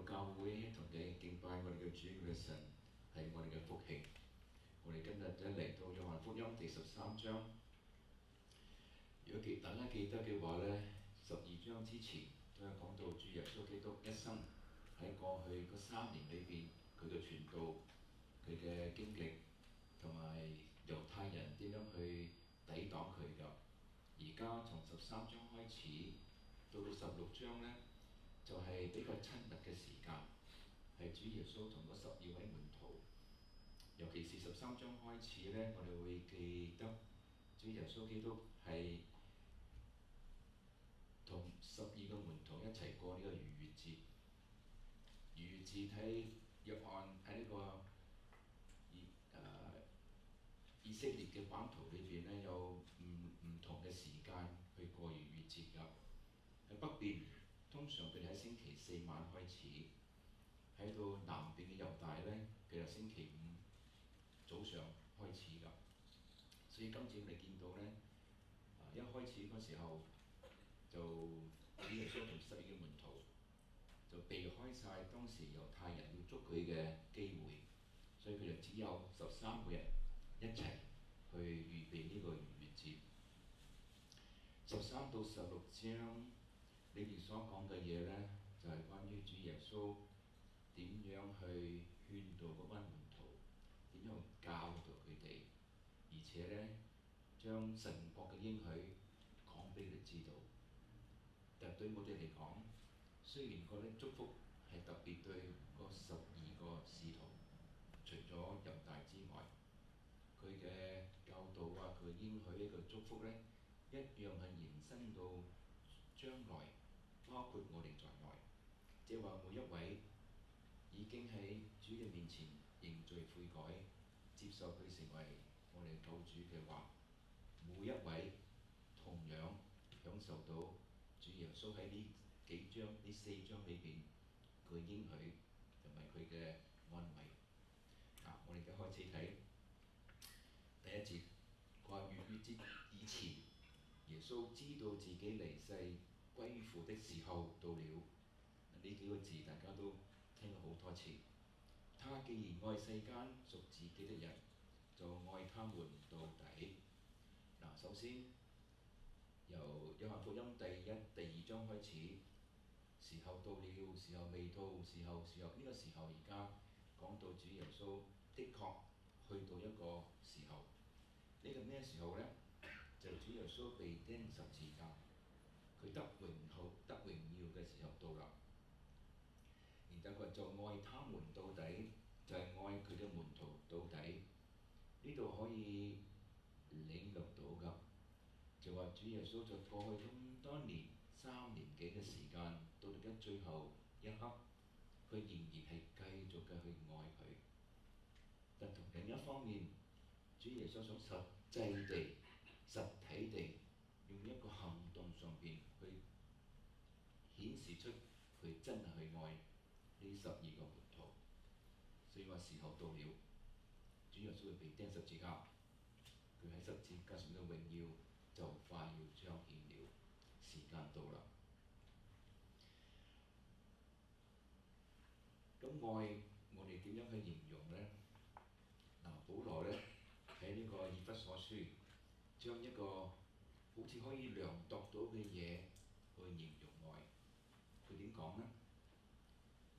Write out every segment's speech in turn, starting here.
教會一同嘅敬拜我哋嘅主我哋神係我哋嘅福氣。我哋今日就嚟到約翰福音第13章。如果大家記得嘅話呢，12章之前都有講到主耶穌基督一生喺過去嗰3年裏邊佢嘅傳道、佢嘅經歷同埋猶太人點樣去抵擋佢㗎。而家從13章開始到16章呢，就係比較親密嘅時間，係主耶穌同嗰12位門徒，尤其是13章開始呢，我哋會記得主耶穌基督係同12個門徒一齊過呢個逾越節。逾越節喺約翰喺呢個以色列嘅版圖裏邊呢，有唔同嘅時間去過逾越節㗎。喺北邊通常佢哋喺星期4晚開始，喺到南邊嘅猶大呢，佢就星期5早上開始㗎。所以今次我哋見到呢，一開始嗰時候就主耶穌同12個門徒就避開晒當時猶太人要捉佢嘅機會，所以佢哋只有13個人一齊去預備呢個逾越節。13到16章裏邊所講嘅嘢呢，就係關於主耶穌點樣去勸導嗰班門徒，點樣教導佢哋，而且呢，將神國嘅應許講俾佢哋知道。但對我哋嚟講，雖然嗰啲祝福係特別對嗰12個使徒，除咗猶大之外，佢嘅教導啊，佢應許呢個祝福呢，一樣係延伸到將來，包括我哋在內，即係話每一位已經喺主嘅面前認罪悔改，接受佢成為我哋救主嘅話，每一位同樣享受到主耶穌喺呢4章裏邊佢應許同埋佢嘅安慰。我哋而家開始睇第1節，佢話逾越節以前，耶穌知道自己離世歸父的時候到了。呢幾個字大家都聽過好多次。他既然愛世間屬自己的人，就愛他們到底。首先由約翰福音第1、第2章開始，時候到了，時候未到，時候呢個時候而家講到主耶穌的確去到一個時候。呢個咩時候呢？就主耶穌被釘十字架，佢得榮耀嘅時候到啦。然後佢就愛他們到底，就係愛佢嘅門徒到底。呢度可以領略到㗎，就話主耶穌在過去咁多年3年幾嘅時間，到而家最後一刻，佢仍然係繼續嘅去愛佢。但同另一方面，主耶穌想實際地、實體地用一個行動上邊去顯示出佢真係去愛呢12個門徒。所以話時候到了，主耶穌會被釘十字架，佢喺十字架上嘅榮耀就快要彰顯了，時間到啦。咁愛我哋點樣去形容呢？保羅呢喺呢個以弗所書將一個好似可以量度到嘅嘢去形容愛，佢點講呢？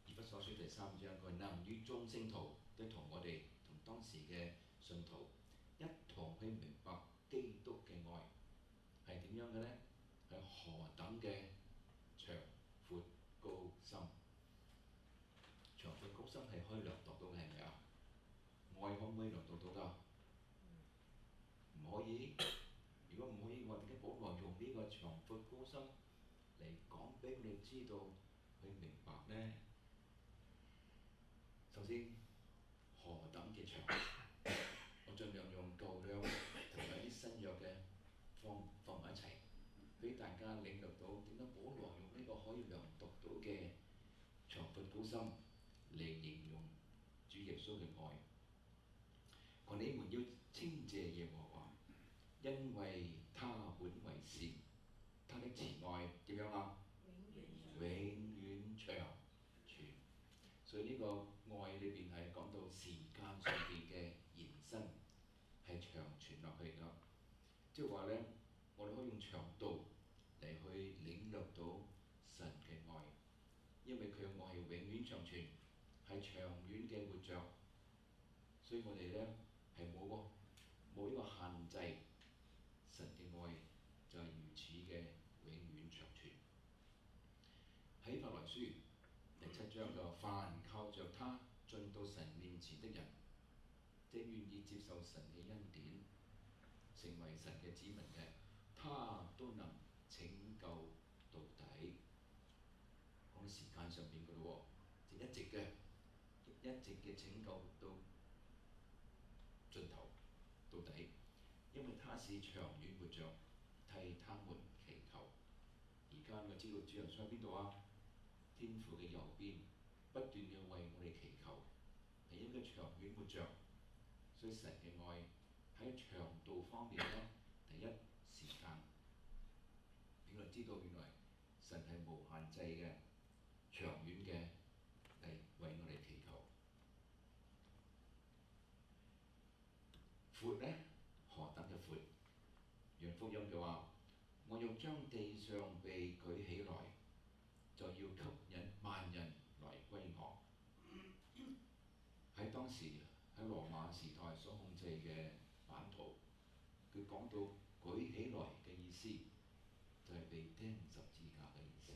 以弗所書第3章，佢能與眾聖徒一同我哋同當時嘅信徒一同去明白基督嘅愛係點樣嘅呢？係何等嘅長闊高深。長闊高深係可以量度到嘅，係咪啊？愛可唔可以量度到㗎？唔可以。如果唔可以，我點解保羅用呢個長闊高深嚟講俾你知道去明白呢？首先，何等嘅長，我盡量用舊約同埋啲新約嘅放埋一齊，俾大家領略到點解保羅用呢個可以量度到嘅長闊高深嚟形容主耶穌嘅愛。我哋們要稱謝耶和華，因為他本為善，他的慈愛點樣啊？永遠長存。所以呢個愛裏邊係講到時間上邊嘅延伸，係長存落去㗎。即係話咧，我哋可以用長度嚟去領略到神嘅愛，因為佢嘅愛係永遠長存，係長遠嘅活着。所以我哋咧係冇呢個限制，神嘅愛就係如此嘅永遠長存。喺伯來書第7章就話：凡靠着他進到神面前的人，即願意接受神嘅恩典，成為神嘅子民嘅，他都能拯救到底。講時間上邊嘅咯喎，就一直嘅拯救到盡頭到底，因為他是長遠活着，替他們祈求。而家我知道主耶穌喺邊度啊？天父嘅右邊，不斷嘅為我哋祈求，係因為長遠活着。所以神嘅愛喺長度方面咧，第一時間，俾我哋知道原來神係無限制嘅、長遠嘅嚟為我哋祈求。闊咧，何等嘅闊！約福音就話：我要將地上被舉起來，就要吸引萬人來歸我。喺當時喺羅馬時代所控制嘅版圖，佢講到舉起來嘅意思，就係被釘十字架嘅意思。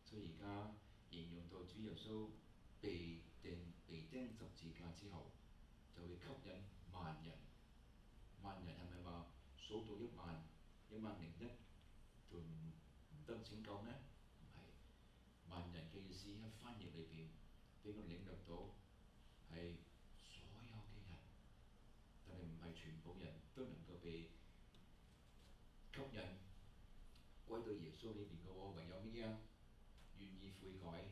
所以而家形容到主耶穌被釘十字架之後，就會吸引萬人。萬人係咪話數到10001就唔得拯救咩？唔係，萬人嘅意思喺翻譯裏邊俾我領略到係所有嘅人，但係唔係全部人都能夠被吸引歸到耶穌裏邊嘅喎。唯有乜嘢啊？願意悔改、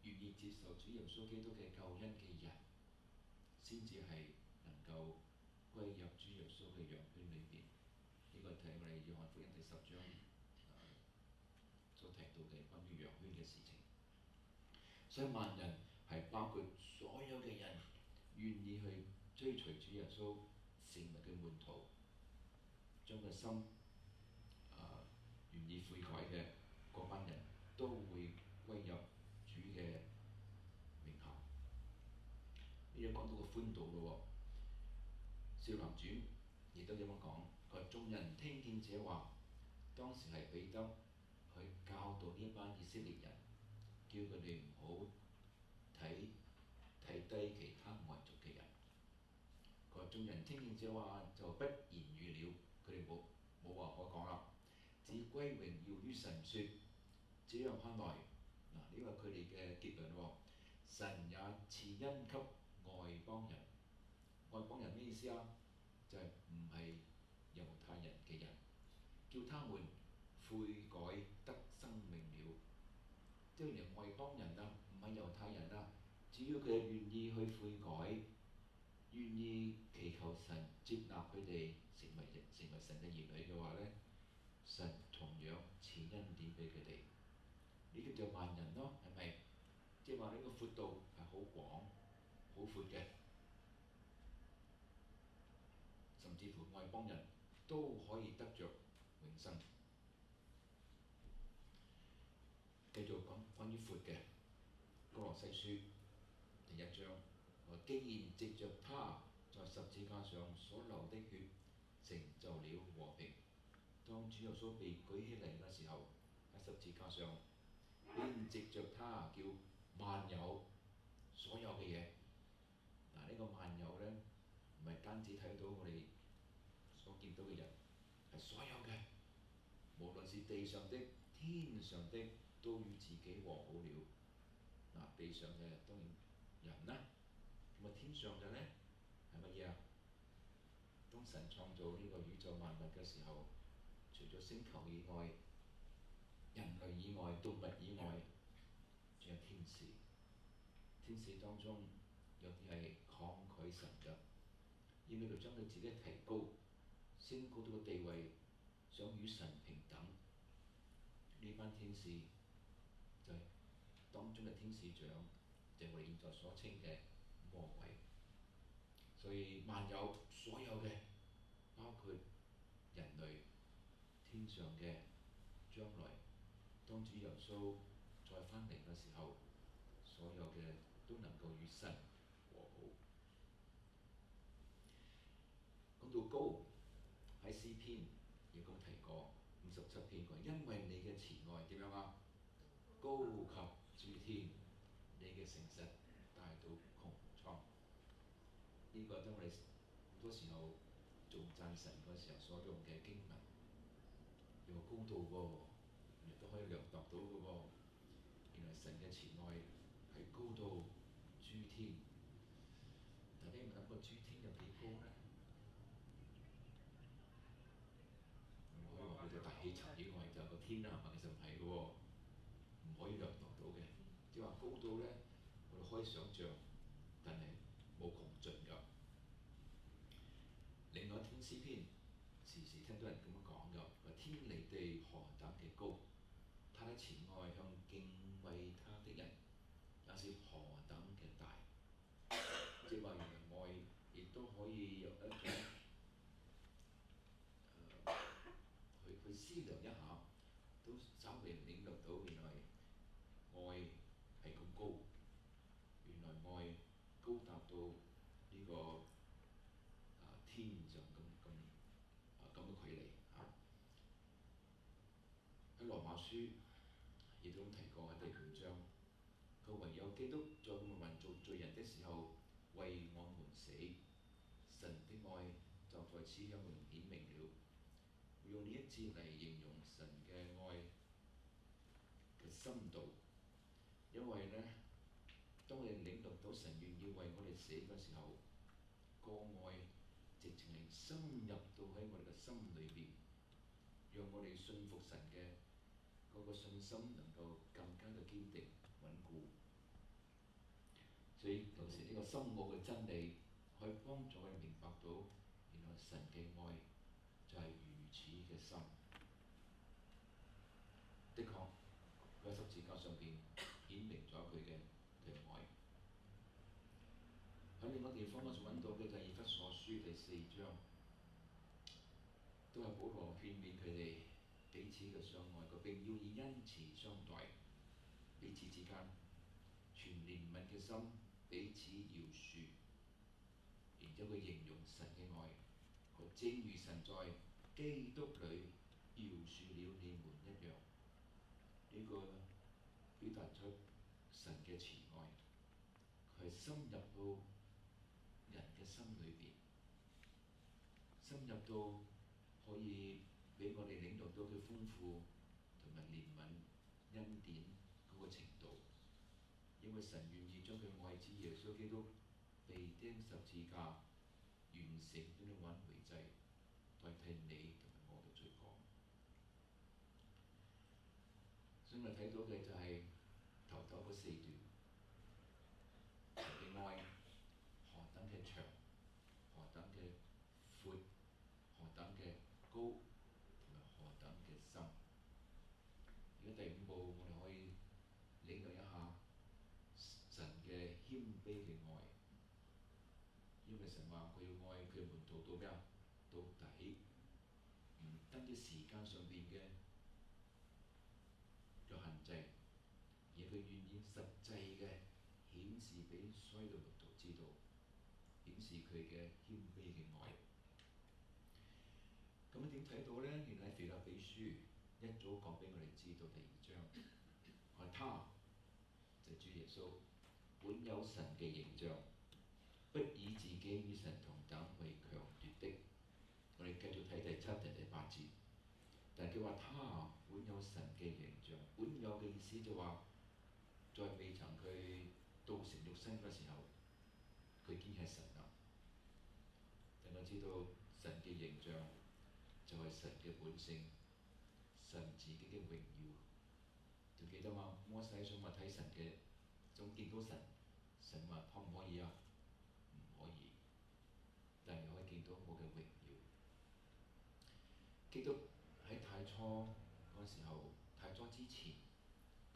願意接受主耶穌基督嘅救恩嘅人，先至係能夠歸入主耶穌嘅羊圈裏邊。呢個係我哋約翰福音第10章所提到嘅關於羊圈嘅事情。所以萬人係包括所有嘅人願意去追隨主耶穌，成為佢門徒，將個心願意悔改嘅嗰班人都會歸入主嘅名下。呢度講到個寬度咯喎，《使徒行傳》亦都咁樣講，佢話眾人聽見這話，當時係彼得去教導呢班以色列人，叫佢哋唔好睇低其他外族嘅人。佢話眾人聽見這話就不言語了，佢哋冇話可講啦，只歸榮耀於神，說：這樣看來，嗱，呢個佢哋嘅結論喎，神也賜恩給外邦人。外邦人咩意思啊？就係唔係猶太人嘅人，叫他們悔改得生命了。即係連外邦人啊，唔係猶太人啊，只要佢哋願意去悔改，願意祈求神接納佢哋成為神嘅兒女嘅話咧，神同樣賜恩典俾佢哋。呢個就萬人咯，係咪？即係話呢個闊度係好廣、好闊嘅，甚至乎外邦人都可以得着永生。繼續講關於闊嘅，歌羅西書第1章，我既然藉着他在十字架上所流的血成就了和平，當主耶穌被舉起嚟嘅時候，喺十字架上便藉着他叫萬有所有嘅嘢。嗱，呢個萬有咧，唔係單止睇到我哋所見到嘅人，係所有嘅，無論是地上的、天上的，都與自己和好了。嗱，地上嘅當然人啦，咁啊天上嘅咧係乜嘢啊？當神創造呢個宇宙萬物嘅時候，除咗星球以外、人類以外、動物以外，仲有天使。天使當中有啲係抗拒神嘅，要佢哋將佢自己提高，升高到個地位，想與神平等。呢班天使就係當中嘅天使長，就係我哋現在所稱嘅魔鬼。所以萬有所有嘅，包括人類、天上嘅，將來當主耶穌再翻嚟嘅時候，所有嘅都能夠與神和好。講到高，喺詩篇亦都提過57篇講，因為你嘅慈愛點樣啊？高及諸天，你嘅誠實大到穹蒼。呢個都係我哋好多時候做讚神嗰時候所用嘅經文，有個高度喎，亦都可以量度到嘅喎。原來神嘅慈愛係高到諸天，但係你有冇諗過諸天有幾高咧？唔可以話去到大氣層以外就有個天啦，係咪？其實唔係嘅喎，唔可以量度到嘅。即係話高到咧，我哋可以想像，但係冇窮盡㗎。另外一篇詩篇，時時聽到人咁樣講㗎，話天離地何等嘅高，他的慈愛向敬畏他的人也是何等嘅大。即係話原來愛亦都可以有一種去思量一下，都稍微領略到原來愛係咁高，原來愛高達到呢個天上咁嘅距離嚇。喺羅馬書亦都提過喺第5章，佢唯有基督在我們做罪人的時候為我們死，神的愛就在此向我們顯明了。用呢一節嚟形容神嘅愛嘅深度，因為呢，當我哋領略到神願意為我哋死嘅時候，個愛直情係深入到喺我哋嘅心裏邊，讓我哋信服神嘅嗰個信心能夠更加嘅堅定穩固。所以有時呢個深奧嘅真理，可以幫助我哋明白到原來神嘅愛就係如此嘅深。的確，佢喺十字架上邊顯明咗佢嘅愛。喺另一個地方我所揾到嘅就係以弗所書第4章，都係保羅勸勉佢哋彼此嘅相愛，個並要以恩慈相待，彼此之間全憐憫嘅心彼此饒恕。然之後佢形容神嘅愛，佢正如神在基督裏饒恕了你們一樣。呢個表達出神嘅慈愛，佢係深入到人嘅心裏邊，深入到可以俾我哋領導到佢豐富同埋憐憫恩典嗰個程度。因為神願意將佢愛子耶穌基督被釘十字架完成咁樣挽回祭，代替你同埋我嘅罪過。所以我睇到嘅就係頭嗰4段，神嘅愛何等嘅長，何等嘅闊，何等嘅高，同埋何等嘅深。而家第5步，我哋可以領略一下神嘅謙卑嘅愛，因為神話佢要愛佢門徒到咩啊？到底，唔單止時間上邊嘅有限制，而佢願意實際嘅顯示俾所有嘅門徒知道，顯示佢嘅謙卑嘅愛。咁點睇到呢？原來腓立比書一早講俾我哋知道第2章，話他就主耶穌本有神嘅形象，不以自己與神同等為強奪的。我哋繼續睇第7、第8節。但係佢話他本有神嘅形象，本有嘅意思就話，在未曾佢道成肉身嘅時候，佢已經係神啦。但我知道神嘅形象就係神嘅本性，神自己嘅榮耀。仲記得嘛？摩西想話睇神嘅，想見到神，神話可唔可以啊？唔可以，但係可以見到我嘅榮耀。基督喺太初嗰時候，太初之前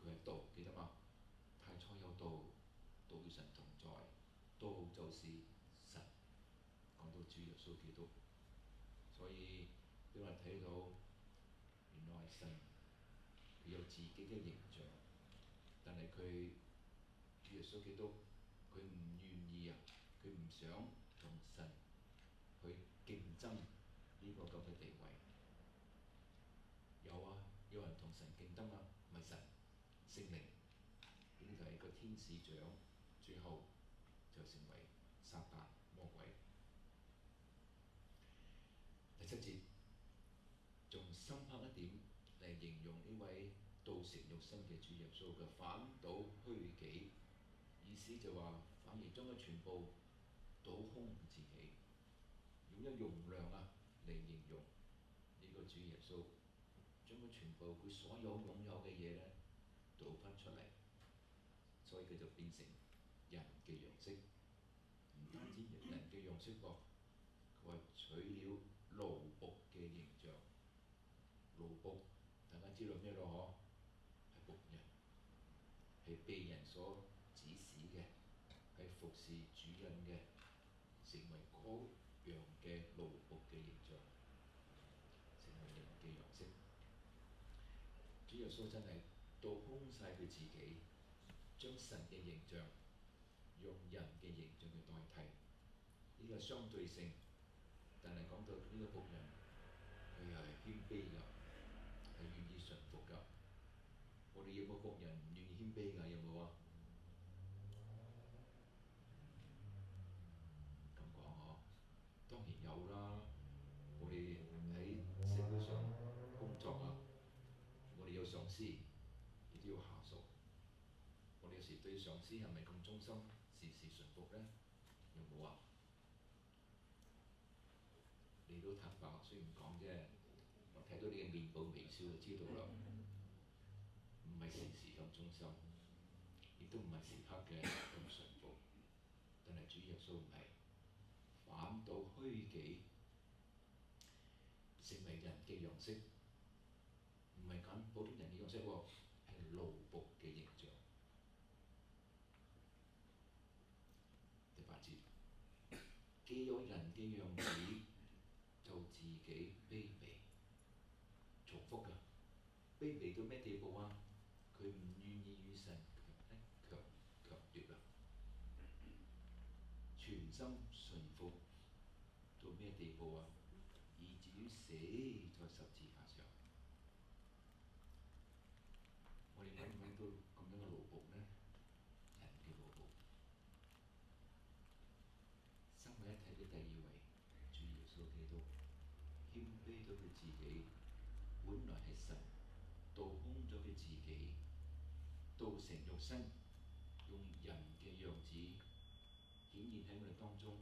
佢係道，記得嘛？太初有道，道與神同在，道就是神。講到主耶穌基督，所以俾我哋睇到原來神佢有自己嘅形象，但係佢主耶穌基督佢唔願意啊，佢唔想同神去競爭呢個咁嘅地位。有啊，有人同神競爭啊，咪神聖靈，呢就係個天使長，最後就成為撒旦魔鬼。第7節仲深刻一點嚟形容呢位道成肉身嘅主耶穌嘅反倒虛己，意思就話反而將佢全部倒空自己，用一容量啊嚟形容呢個主耶穌，將佢全部佢所有擁有嘅嘢咧倒翻出嚟，所以佢就變成人嘅樣式，唔單止人嘅樣式噃，佢話取了奴僕嘅形象。奴僕大家知道咩咯？嗬，係僕人，係被人所指使嘅，係服侍主人嘅，成為羔羊嘅奴僕嘅形象，成為人嘅樣式。主耶穌真係倒空晒佢自己，將神嘅形象用人嘅形象去代替，呢個相對性。但係講到呢個僕人，佢又係謙卑㗎，係願意順服㗎。我哋有冇僕人唔願意謙卑㗎？有冇啊？咁講嗬，當然有啦。我哋喺社會上工作啊，我哋有上司，亦都有下屬。我哋有時對上司係咪咁忠心，時時順服呢？有冇啊？你都坦白，雖然講啫，我睇到你嘅面部微笑就知道啦，唔係時時咁忠心，亦都唔係時刻嘅咁順服。但係主耶穌唔係，反倒虛己，成為人嘅樣式，唔係揀普通人嘅樣式喎，係奴僕嘅形象。第8節，既有人嘅樣子，就自己卑微，重複㗎，卑微到咩地步啊？佢唔願意與神強奪啊，全心順服到咩地步啊？以至於死在十字架上。我哋揾唔揾到咁樣嘅奴僕呢？人嘅奴僕。三位一體嘅第二位，主耶穌基督，謙卑到佢自己，本來係神，倒空咗佢自己，道成肉身，用人嘅樣子顯現喺我哋當中，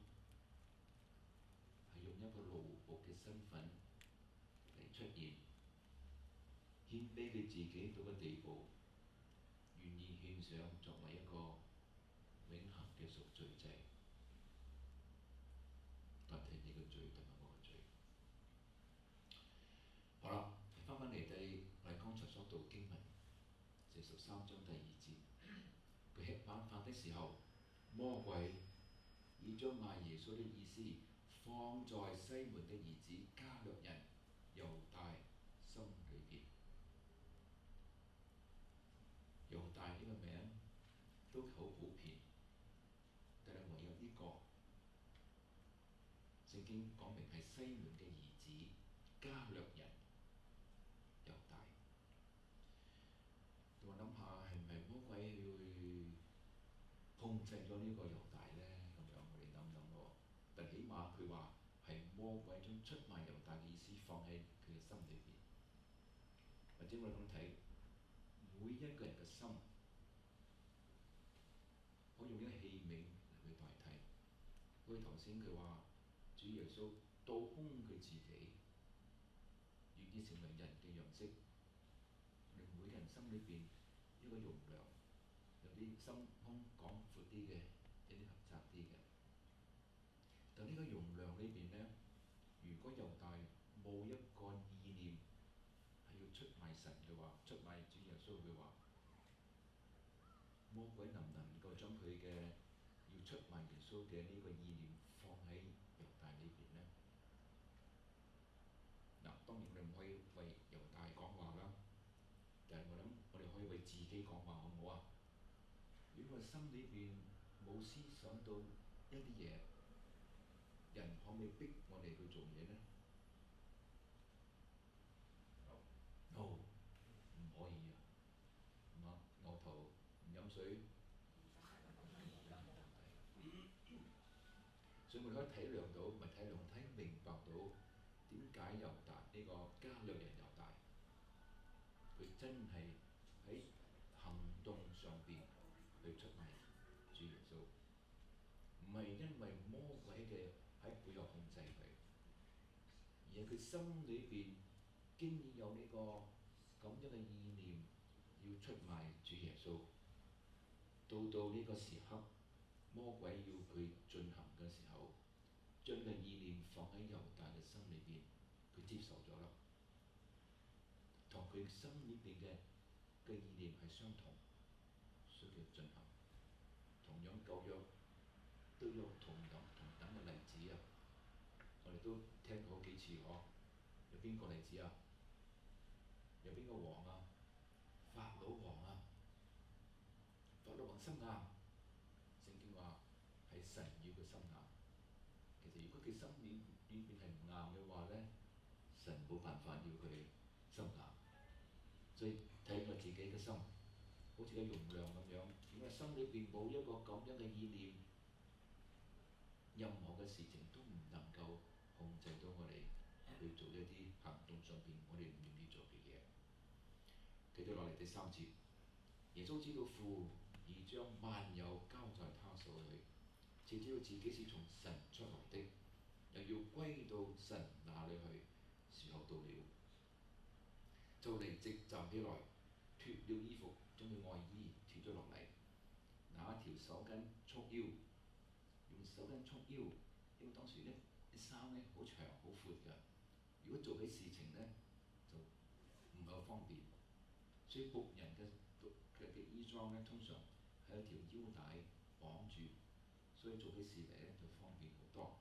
係用一個奴僕嘅身份嚟出現，謙卑佢自己到個地步，願意獻上作為一個永恆嘅贖罪祭，代替你嘅罪同埋我嘅罪。好啦，翻返嚟我哋剛才所讀經文，43章第2節，佢吃晚飯的時候，魔鬼已將賣耶穌的意思放在西門的兒子加略人猶大心裏邊。猶大呢個名都好普遍，但係唯有呢個聖經講明係西門嘅兒子加略人猶大。我諗下係咪魔鬼會控制咗呢個猶大呢？咁樣我哋諗諗咯。但起碼佢話係魔鬼將出賣猶大嘅意思放喺佢嘅心裏邊。或者我哋咁睇，每一個人嘅心可以用一個器皿嚟去代替。好似頭先佢話主耶穌倒空佢自己，願意成為人嘅樣式。我哋每個人心裏邊一個容量，有啲心胸廣闊啲嘅，有啲狹窄啲嘅。但呢個容量裏邊呢，如果猶大冇一個意念係要出賣神嘅話，出賣主耶穌嘅話，魔鬼能唔能夠將佢嘅要出賣耶穌嘅呢個意念放喺猶大裏邊呢？嗱，當然我哋唔可以為猶大講話啦，但係我諗我哋可以為自己講話，好唔好啊？如果我心裏邊冇思想到一啲嘢，人可唔可以逼我哋去做嘢呢？No，唔可以啊！牛頭唔飲水，所以我哋可以體諒到，唔係體諒，睇明白到點解猶大呢個加略人猶大，佢真係喺行動上邊去出賣主耶穌，唔係因為魔鬼嘅喺背後控制佢，而係佢心裏邊經已有呢個咁樣嘅意念，要出賣主耶穌。到呢個時刻，魔鬼要佢進行嘅時候，將個意念放喺猶大嘅心裏邊，佢接受咗啦，同佢心裏邊嘅意念係相同，所以佢進行。同樣舊約都有同等嘅例子啊，我哋都聽過好幾次嗬。有邊個例子啊？有邊個王啊？法老王啊！法老王心硬，聖經話係神要佢心硬。其實如果佢心裏邊係唔硬嘅話咧，神冇辦法要佢心硬。所以睇我自己嘅心，好似個容量咁樣。如果心裏邊冇一個咁樣嘅意念，任何嘅事情都唔能夠控制到我哋去做一啲行動上邊我哋唔願意做嘅嘢。繼續落嚟第3節，耶穌知道父已將萬有交在他手裏，只知道自己是從神出來的，又要歸到神那裡去。時候到了，就立即站起來，脱了衣服，將佢外衣脱咗落嚟，拿一條手巾束腰，用手巾束腰，因為當時咧啲衫咧好長好闊㗎，如果做起事情咧就唔係好方便，所以僕人嘅衣裝咧通常係一條腰帶綁住，所以做起事嚟咧就方便好多。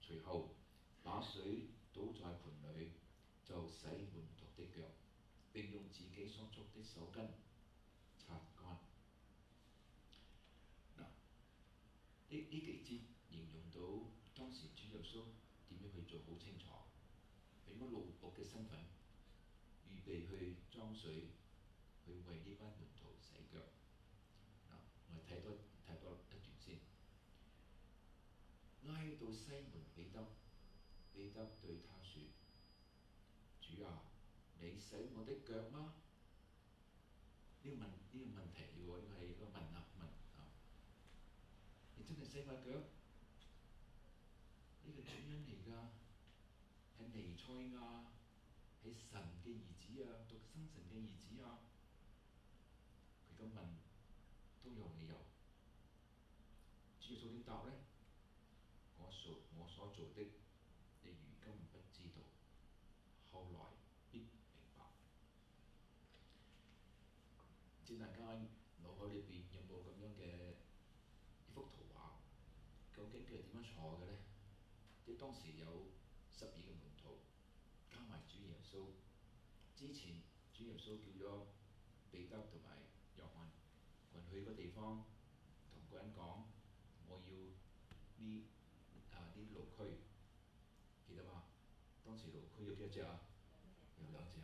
隨後把水倒在盆裏，就洗門徒的腳，並用自己所束的手巾擦乾。嗱，呢幾節形容到當時主耶穌點樣去做好清楚，佢用奴僕嘅身份預備去裝水，去為呢班門徒洗腳。嗱，我哋睇多一段先。拉到西門彼得，彼得對他說：主啊，你洗我的腳嗎？呢個問題喎，呢個係一個問啊。你真係洗我腳？呢個主人嚟㗎，係彌賽亞，係神嘅兒子啊，獨生神嘅兒子啊。佢咁問都有理由。主耶穌點答咧？我所做的，你如今不知道，後來必明白。唔知大家腦海裏邊有冇咁樣嘅一幅圖畫？究竟佢係點樣坐嘅咧？即係當時有12個門徒加埋主耶穌。之前主耶穌叫咗彼得同埋約翰去個地方，同個人講：我要呢啲驢駒，記得嘛？當時驢駒有幾多隻啊？有2隻，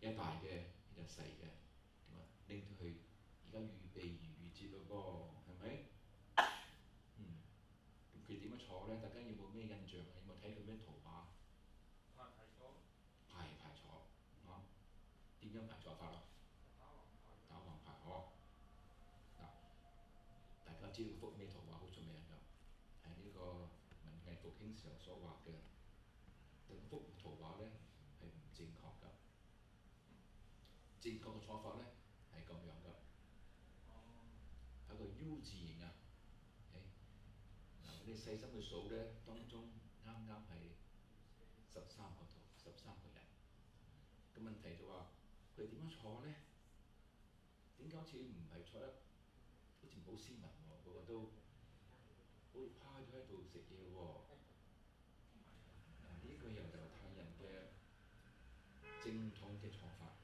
一大嘅，一隻細嘅，咁啊拎出去。而家預備逾越節咯噃，係咪？咁佢點樣坐咧？大家有冇咩印象啊？有冇睇佢咩圖畫？排坐啊！點樣排坐法啊？打橫排嗬。嗱，大家知道幅咩圖畫好出名㗎？係呢個文藝復興時候所畫嘅。但幅圖畫咧係唔正確㗎。正確嘅坐法咧係咁樣㗎，係個 U 字形啊。嗱，你細心去數咧，當中啱係13個圖，13個人。個問題就話佢點樣坐咧？點解好似唔係坐得似冇斯文喎，個個都好似趴咗喺度食嘢喎。呢個由猶太人嘅正統嘅坐法，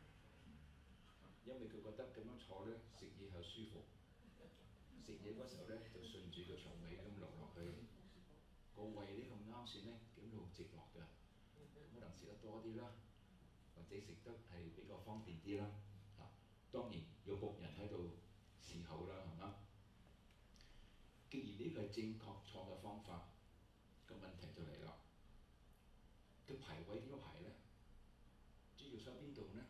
因為佢覺得咁樣坐咧食嘢係舒服，食嘢嗰時候咧就順住個腸尾咁落去，個胃咧咁啱算咧咁就直落㗎，可能食得多啲啦，或者食得係比較方便啲啦。當然有僕人喺度侍候啦，係嘛？既然呢個係正確坐嘅方法，個問題就嚟啦。個排位點樣排咧？主要喺邊度呢？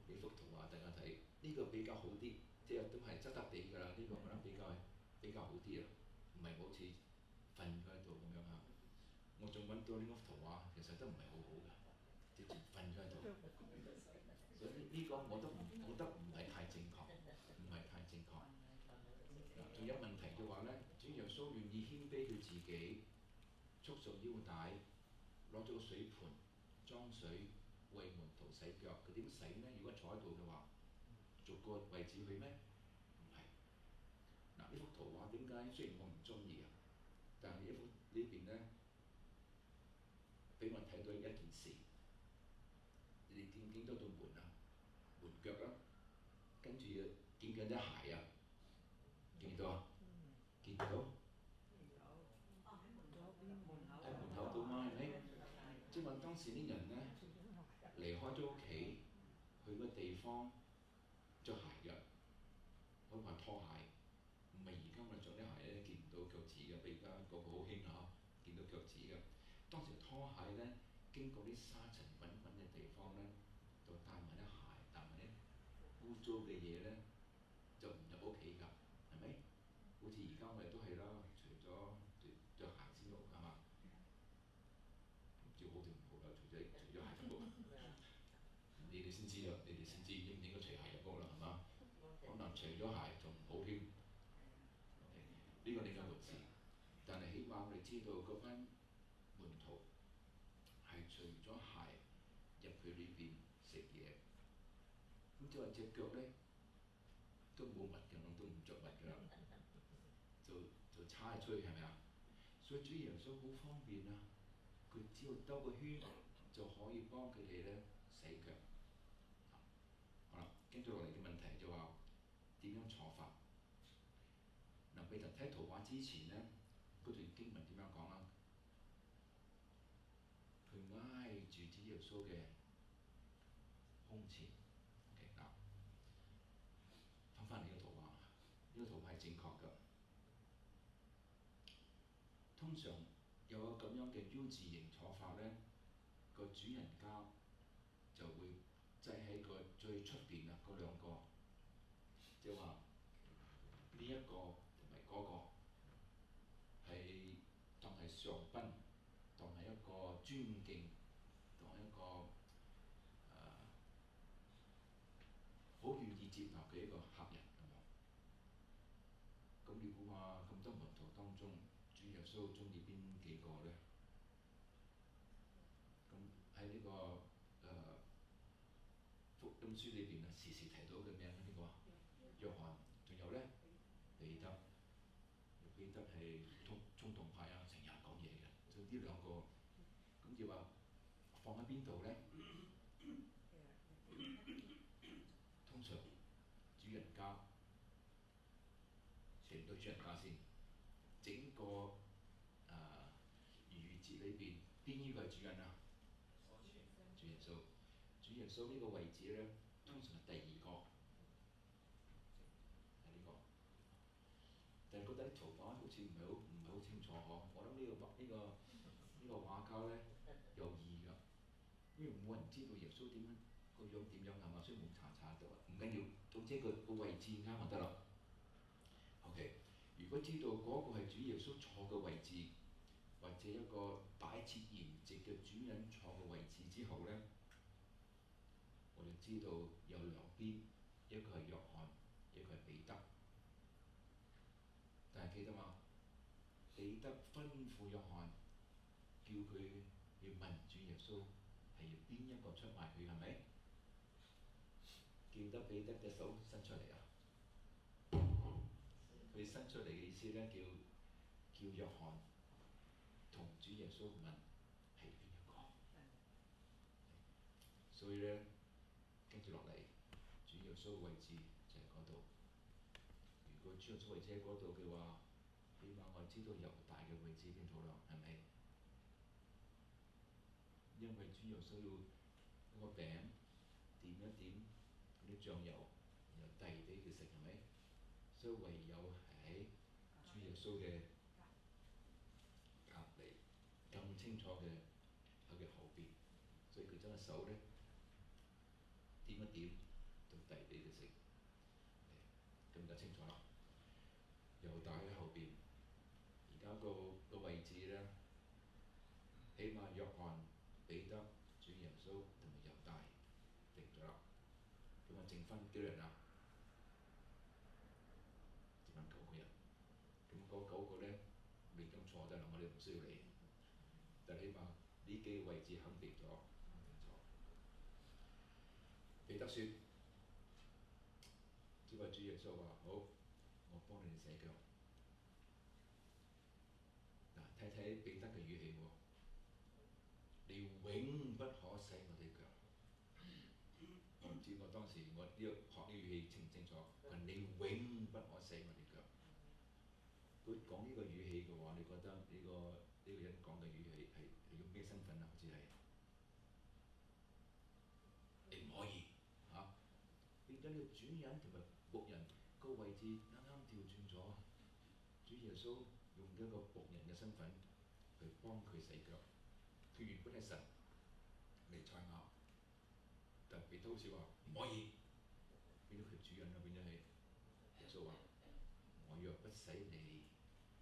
俾幅圖畫大家睇，呢個比較好啲，即係都係側側地㗎啦。呢個我覺得比較好啲啊，唔係好似瞓咗喺度咁樣嚇。我仲揾到呢幅圖畫，其實都唔係好好㗎，直接瞓咗喺度。所以呢個我覺得唔係太正確，唔係太正確。仲有問題嘅話咧，主耶穌願意謙卑佢自己，束上腰帶，攞咗個水盤裝水，為門徒洗腳。佢點洗呢？如果坐喺度嘅話，逐個位置去咩？唔係。呢幅圖畫點解雖然我唔中意啊，但係呢邊咧，俾我睇到一件事。你哋見唔見到道門啊？門腳啊，跟住見唔見啲鞋啊？見唔到啊？見唔到？喺門口度嘛，係咪？即係話當時啲人咧離開咗屋企，去個地方着鞋嘅，可能係拖鞋，唔係而家我哋着啲鞋咧見唔到腳趾嘅，比而家個個好興啊，見到腳趾嘅。當時拖鞋咧經過啲沙塵滾滾嘅地方咧，就帶埋啲鞋，帶埋啲污糟嘅嘢咧，就唔入屋企㗎，係咪？好似而家我哋都係啦，除咗着鞋先入係嘛？唔知好定唔好啦，除咗鞋就好。你哋先知啦，你哋先知應唔應該除鞋入屋啦，係嘛？可能除咗鞋仲唔好添。呢個另一回事，但係起碼我哋知道嗰班門徒係除咗鞋入去裏邊食嘢，咁即係話隻腳咧都冇襪嘅，我都唔着襪㗎啦，就叉出去係咪啊？所以主耶穌好方便啊，佢只要兜個圈就可以幫佢哋咧洗腳。好啦，跟住落嚟嘅問題就話點樣坐法？其實睇圖畫之前咧，嗰段經文點樣講啊？佢挨住主耶穌嘅胸前。OK 嗱，睇翻嚟個圖畫，呢個圖畫係正確㗎。通常有個咁樣嘅 U 字形坐法咧，個主人家就會擠喺個最出邊啊嗰兩個，即係話呢一個同埋嗰個係當係上賓，當係一個尊敬，當係一個好願意接納嘅一個客人咁樣。咁你估下咁多門徒當中，主耶穌中意邊幾個咧？咁喺呢個福音書裏邊啊，時時提到嘅名係邊個啊？約翰，仲有咧彼得。彼得係衝動派啊，成日講嘢嘅。就呢兩個，咁要話放喺邊度咧？通常主人家，全對主人家先。整個逾越節裏邊，邊呢個係主人啊？主耶穌。主耶穌呢個位置咧，通常係第二個，係呢個。但係覺得啲圖畫好似唔係好清楚嗬。我諗呢個畫家咧有意㗎，因為冇人知道耶穌點樣個樣點樣係嘛，所以冇查到。唔緊要，總之個位置啱就得啦。OK， 如果知道嗰個係主耶穌坐嘅位置，或者一個擺設筵席嘅主人坐嘅位置之後咧，我哋知道有兩邊，一個係約翰，一個係彼得。但係記得嘛？彼得吩咐約翰，叫佢要問主耶穌係要邊一個出賣佢，係咪？記得彼得隻手伸出嚟啊！伸出嚟嘅意思咧，叫約翰同主耶穌問係邊一個？所以咧，跟住落嚟，主耶穌嘅位置就係嗰度。如果主耶穌位置喺嗰度嘅話，起碼我知道猶大嘅位置邊度啦，係咪？因為主耶穌要嗰個餅點一點嗰啲醬油，然後遞俾佢食，係咪？所以唯有喺主耶穌嘅隔離，更清楚嘅喺佢後邊，所以佢將個手咧點一點就遞俾佢食，咁就清楚啦。猶大喺後邊，而家個位置咧，起碼約翰、彼得、主耶穌同埋猶大定咗啦。咁啊，剩翻幾多人啊？剩翻9個人。咁嗰9個咧未咁坐得啦，我哋唔需要理。但起碼呢幾個位置肯定咗，肯定咗。彼得説：只話主耶穌話好，我幫你哋洗腳。嗱，睇睇彼得嘅語氣喎，你永不可洗我哋腳。我唔知我當時我學呢語氣清唔清楚？佢話你永不可洗我哋腳。佢講呢個語氣嘅話，你覺得呢個人講嘅語氣係用咩身份啊？好似係你唔可以嚇。變咗呢個主人同埋僕人個位置啱啱調轉咗。主耶穌用一個僕人嘅身份去幫佢洗腳。佢原本係神彌賽亞，但彼得好似話唔可以，變咗佢主人啦，變咗係耶穌話：我若不洗你，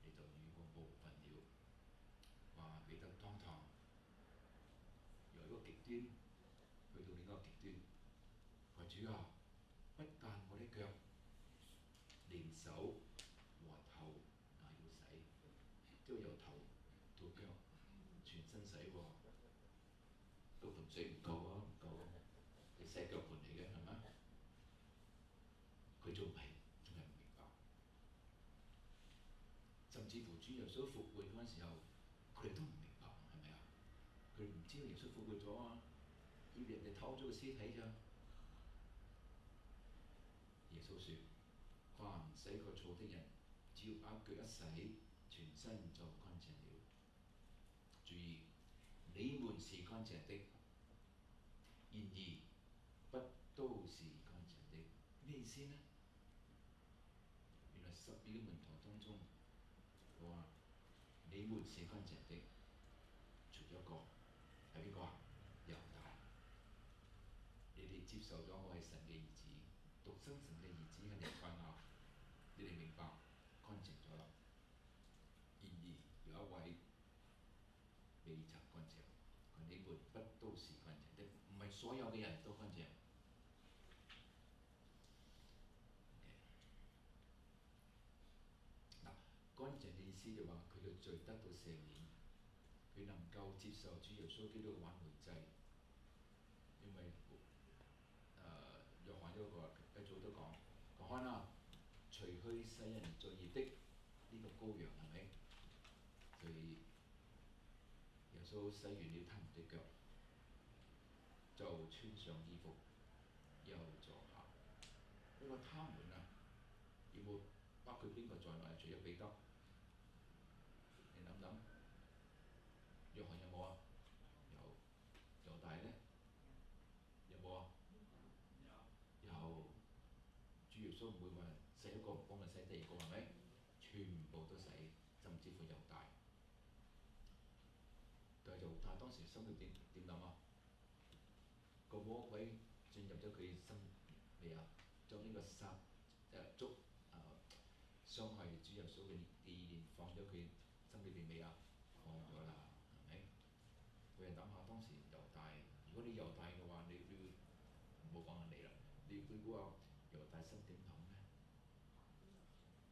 你就與我無分了。話彼得當堂由一個極端去到另一個極端，話主啊，不但我啲腳，連手和頭也要洗，即係由頭到腳全身洗喎。嗰盆水唔夠啊，唔夠啊！你洗腳盆嚟嘅係咪？佢仲係唔明白，甚至乎主耶穌復活嗰陣時候，佢哋都唔明白，係咪啊？佢哋唔知道耶穌復活咗啊，以為人哋偷咗個屍體咋。耶穌説：凡洗過澡的人，只要把腳一洗，全身就乾淨了。注意，你們是乾淨的，然而不都是乾淨的。咩意思呢？原來12個門徒當中，佢話你們是乾淨的，除咗一個係邊個啊？猶大。你哋接受咗我係神嘅兒子，獨生神嘅兒子係彌賽亞，你哋明白乾淨咗啦。然而有一位未曾乾淨，你們不都是乾淨的，唔係所有嘅人都乾淨。嗱，乾淨嘅意思就話佢嘅罪得到赦免，佢能夠接受主耶穌基督嘅挽回祭，因為約翰一早都講，看啊，除去世人罪孽的呢個羔羊係咪？所以耶穌洗完了他們的腳，就穿上衣服，又坐下。呢個他們啊，有冇包括邊個在內？除咗彼得，你諗諗，約翰有冇啊？有。猶大咧？有冇啊？有。主耶穌唔會話洗一個唔幫佢洗第二個係咪？全部都洗，甚至乎猶大。但係猶大當時心裏點諗啊？個魔鬼進入咗佢心未啊？將呢個傷害主耶穌嘅意念放咗佢心裏邊未啊？放咗啦，係咪？佢哋諗下當時猶大，如果你猶大嘅話，你唔好講緊你啦，你估下猶大心點諗咧？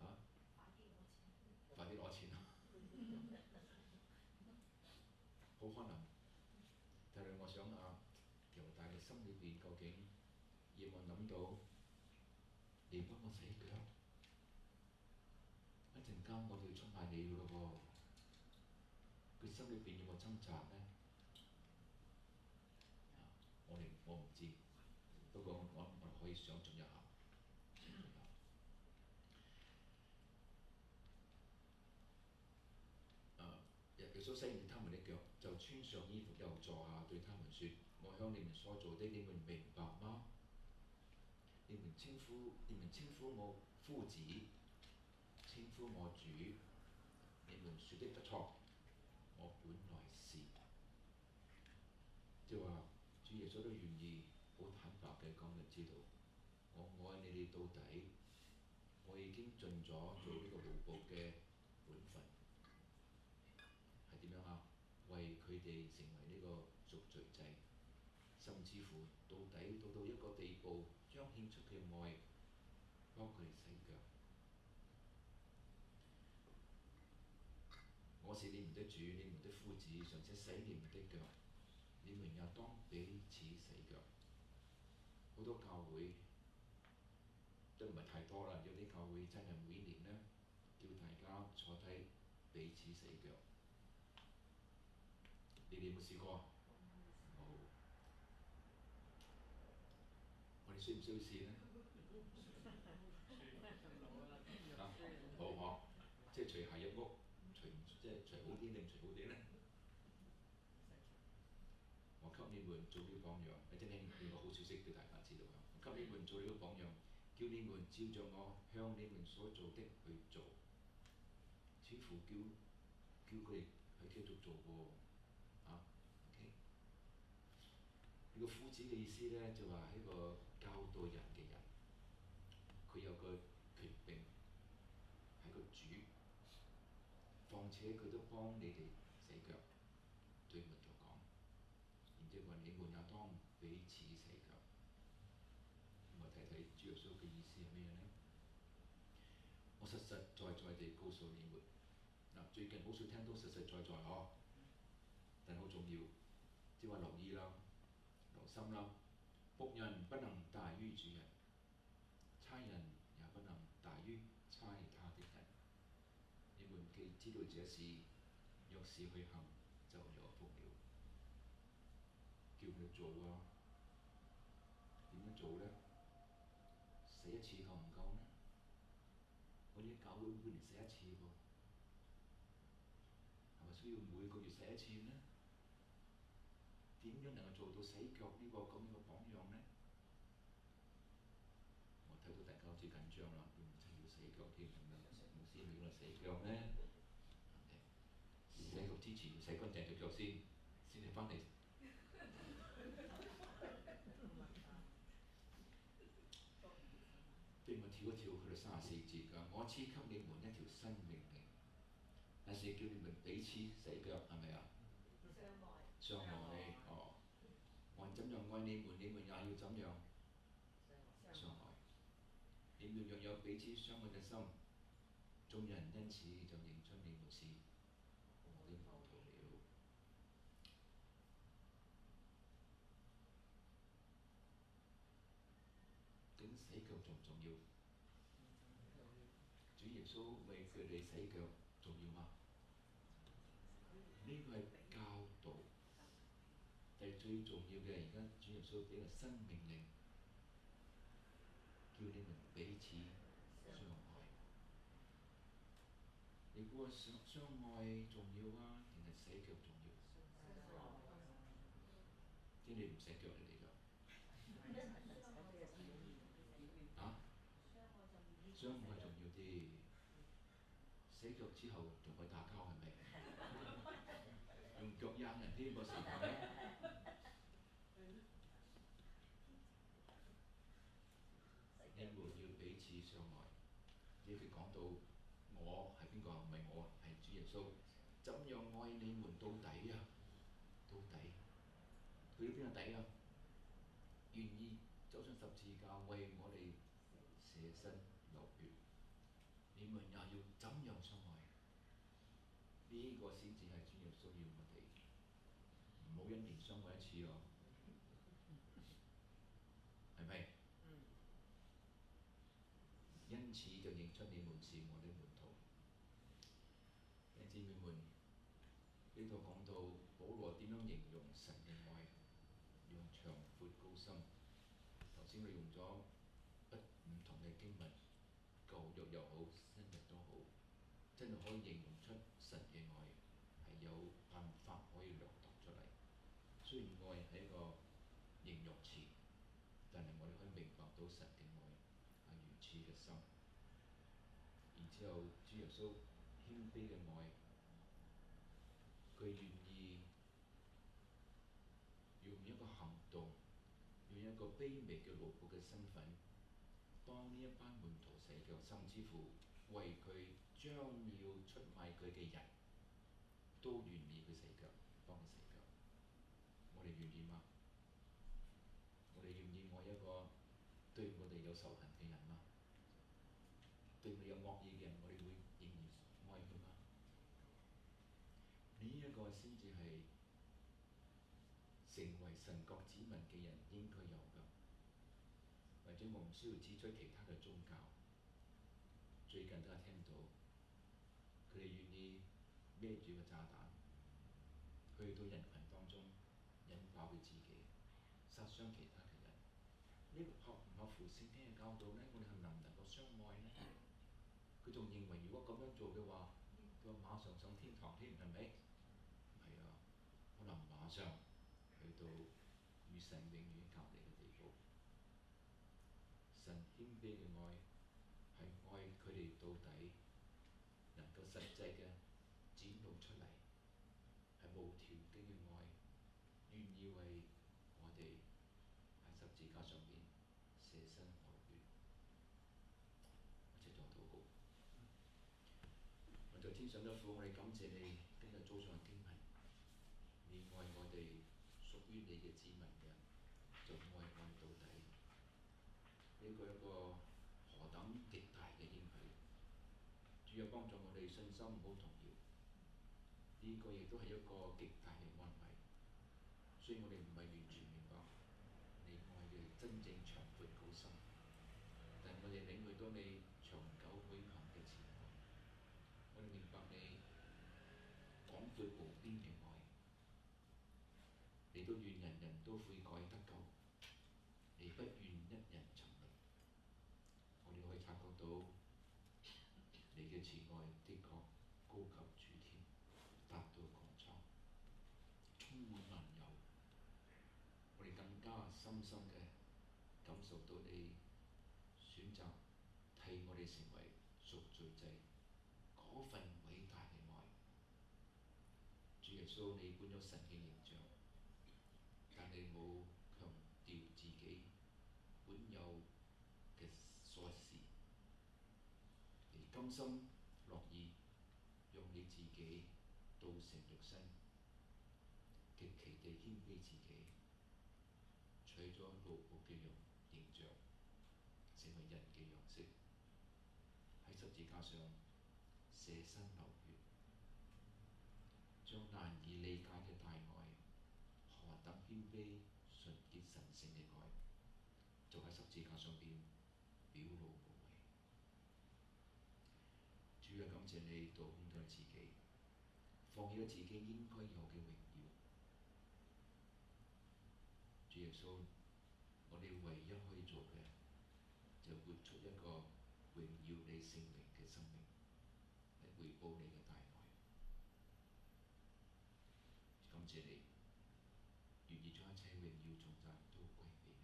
啊？快啲攞錢啊！好可能，但係我想啊，猶大嘅心裏邊究竟有冇諗到你幫我洗腳？陣間我哋要出賣你嘅咯喎，佢心裏邊有冇掙扎呢？我唔知，不過我可以想像一下。耶穌洗完他們的腳，就穿上衣服，又坐下，對他們說：我向你們所做的，你們明白嗎？你們稱呼我夫子，稱呼我主，你們說的不錯，我本來是。即係話，主耶穌都願意好坦白嘅講就知道，我愛你哋到底，我已經盡咗做呢個奴僕嘅本分，係點樣啊？為佢哋成為呢個贖罪祭，甚至乎到一個地步，彰顯出佢嘅愛，幫佢哋洗腳。我是你們的主，你們的夫子，尚且洗你們的腳，你們也當彼此洗腳。好多教會都唔係太多啦，有啲教會真係每年呢，叫大家坐低彼此洗腳。你哋有冇試過啊？冇。我哋需唔需要試呢？好嗬，即係除鞋入屋，即係除好啲定唔除好啲呢？我給你們做了榜樣，你聽聽呢個好消息俾大家知道啊！我給你們做了個榜樣，叫你們照着我向你們所做的去做。似乎叫佢哋去繼續做喎，啊 ，OK？ 呢個夫子嘅意思呢，就話係一個教導人嘅人，佢有個權柄，係個主，況且佢都幫你哋洗腳，對門徒講。然之後話：你們也當彼此洗腳。我睇睇主耶穌嘅意思係咩呢？我實實在在地告訴你們，最近好少聽到實實在在嗬，但好重要，即係話留意啦，留心啦。僕人不能大於主人，差人也不能大於差他的人。你們既知道這事，若是去行，就有福了。叫佢做啊，點樣做呢？洗一次夠唔夠呢？我哋教會每年洗一次喎，係咪需要每個月洗一次呢？點樣能夠做到洗腳呢個咁嘅榜樣呢？我睇到大家好似緊張啦，要洗腳添咁樣，牧師咪用嚟洗腳咩？洗腳之前要洗乾淨隻腳先至翻嚟。俾我跳一跳去到34節㗎，我賜給你們一條新命令，但是叫你們彼此洗腳，係咪啊？相愛哦，我怎樣愛你們，你們也要怎樣相愛。你們若有彼此相愛嘅心，眾人因此就認出你們是我的門徒了。咁洗腳重唔重要？主耶穌為佢哋洗腳重要嗎？呢個係教導，但係最重要嘅而家主耶穌俾個新命令，叫你們彼此相愛。你估相愛重要啊，定係洗腳重要？即係你唔洗腳你嚟㗎？啊？相愛重要啲，洗腳之後仲可以打交係咪？用腳掗人添個時候咧。你們要彼此相愛。呢句講到我係邊個？唔係我，係主耶穌。怎樣愛你們到底啊？到底，去到邊個底啊？願意走上十字架為我哋捨身流血，你們也要怎樣相愛？呢個先至係主耶穌要我哋，唔好一年相愛一次咯，係咪？因此就認出你們是我的門徒。姊妹們，呢度講到保羅點樣形容神嘅愛，用長闊高深。頭先佢用咗唔同嘅經文，舊約又好，新約都好，真係可以形容出神嘅愛係有辦法可以量度出嚟。雖然愛係一個形容詞，但係我哋可以明白到神嘅愛係如此嘅深。然之後，主耶穌謙卑嘅愛，佢願意用一個行動，用一個卑微嘅奴僕嘅身份，當呢一班門徒洗腳，甚至乎為佢將要出賣佢嘅人都願意去洗腳，幫佢洗腳。我哋願意嗎？我哋願意愛一個對我哋有仇恨嘅人嗎？對我哋有惡意嘅人，我哋會仍然愛佢嗎？呢一個先至係成為神國子民嘅人應該有㗎。或者我唔需要指出其他嘅宗教，最近都係聽到佢哋願意孭住個炸彈去到人群當中引爆佢自己，殺傷其他嘅人。呢個合唔合乎聖經嘅教導呢？我哋係能唔能夠相愛呢？佢仲認為如果咁樣做嘅話，佢話馬上上天堂添，係咪？唔係啊，可能馬上去到與神永遠隔離嘅地步。神謙卑嘅愛係愛佢哋到底，能夠實際嘅展露出嚟，係無條件嘅愛，願意為我哋喺十字架上面捨身流血。我哋做禱告。我在天上嘅父，我哋感謝你今日早上嘅經文，你愛我哋屬於你嘅子民嘅，就愛到底。呢個一個何等極大嘅應許！主要幫助我哋信心唔好動搖。呢個亦都係一個極大嘅安慰。雖然我哋唔係完全明白你愛嘅真正長闊高深，但我哋領會到你長久永恆嘅慈愛。我哋明白你廣闊無邊嘅愛，你都願人人都悔改得救，你不願一人沉淪。我哋可以察覺到你嘅慈愛的確高及諸天，達到穹蒼，充滿萬有。我哋更加深深嘅感受到你選擇替我哋成為贖罪祭嗰份偉大嘅愛。主耶穌，你本有神嘅形象，但你冇強調自己本有嘅所事，你甘心樂意用你自己道成肉身，極其地謙卑自己，取咗奴僕嘅形象，成為人嘅樣式，喺十字架上捨身流血，將難以理解嘅大愛，何等謙卑純潔神聖嘅愛，就喺十字架上邊表露無遺。主啊，感謝你倒空咗自己，放棄咗自己應該有嘅榮耀。主耶穌，我哋唯一可以做嘅就活出一個榮耀你聖名嘅生命，嚟回報你嘅大愛。感謝你願意將一切榮耀頌讚都歸俾你。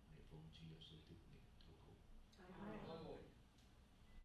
我哋奉主耶穌的名禱告。